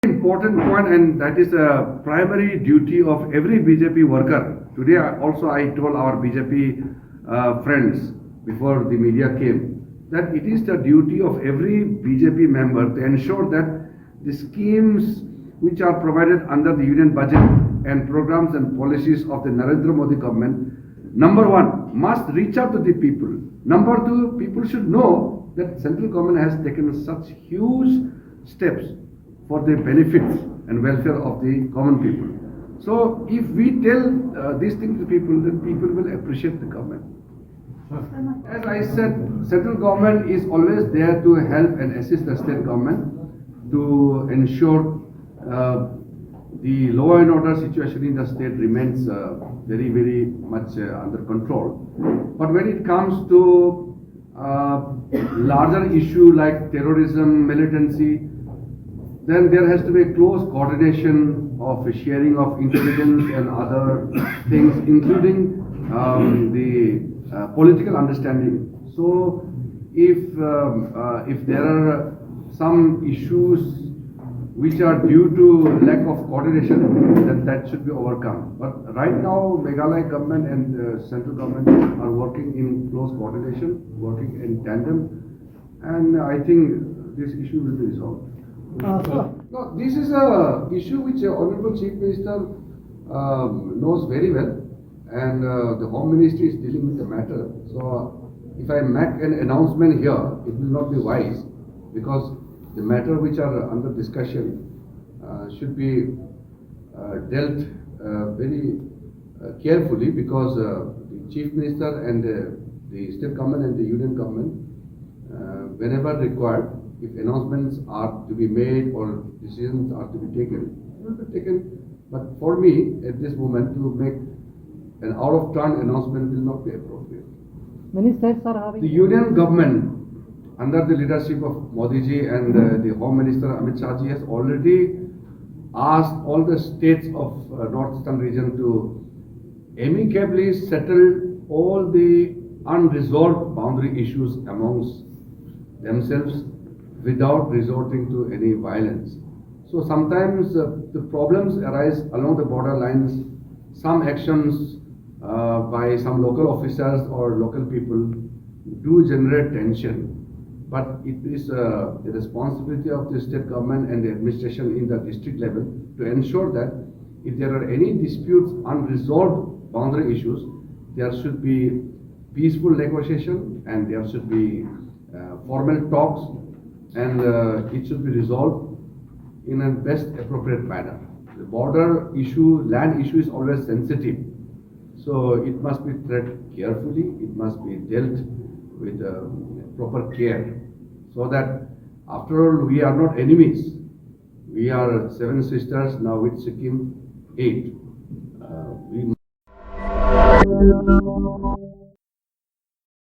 Important point, and that is a primary duty of every BJP worker. Today also I told our BJP friends before the media came that it is the duty of every BJP member to ensure that the schemes which are provided under the union budget and programs and policies of the Narendra Modi government, number one, must reach out to the people. Number two, people should know that central government has taken such huge steps for the benefits and welfare of the common people. So if we tell these things to people, then people will appreciate the government. As I said, central government is always there to help and assist the state government to ensure the law and order situation in the state remains very, very much under control. But when it comes to larger issue like terrorism, militancy, then there has to be a close coordination of sharing of intelligence and other things, including the political understanding. So if there are some issues which are due to lack of coordination, then that should be overcome. But right now, Meghalaya government and central government are working in close coordination, working in tandem, and I think this issue will be resolved. No, this is a issue which Honorable Chief Minister knows very well, and the Home Ministry is dealing with the matter. So if I make an announcement here, it will not be wise, because the matter which are under discussion should be dealt very carefully, because the Chief Minister and the state government and the union government, whenever required, if announcements are to be made or decisions are to be taken, will be taken. But for me, at this moment, to make an out-of-turn announcement will not be appropriate. Many states are having... The union government, under the leadership of Modi ji and the Home Minister Amit Shah ji, has already asked all the states of Northeastern region to amicably settle all the unresolved boundary issues amongst themselves without resorting to any violence. So sometimes the problems arise along the border lines. Some actions by some local officers or local people do generate tension. But it is the responsibility of the state government and the administration in the district level to ensure that if there are any disputes, unresolved boundary issues, there should be peaceful negotiation and there should be formal talks, and it should be resolved in a best appropriate manner. The border issue, land issue is always sensitive. So it must be treated carefully, it must be dealt with proper care, so that after all we are not enemies. We are 7 sisters, now with Sikkim 8.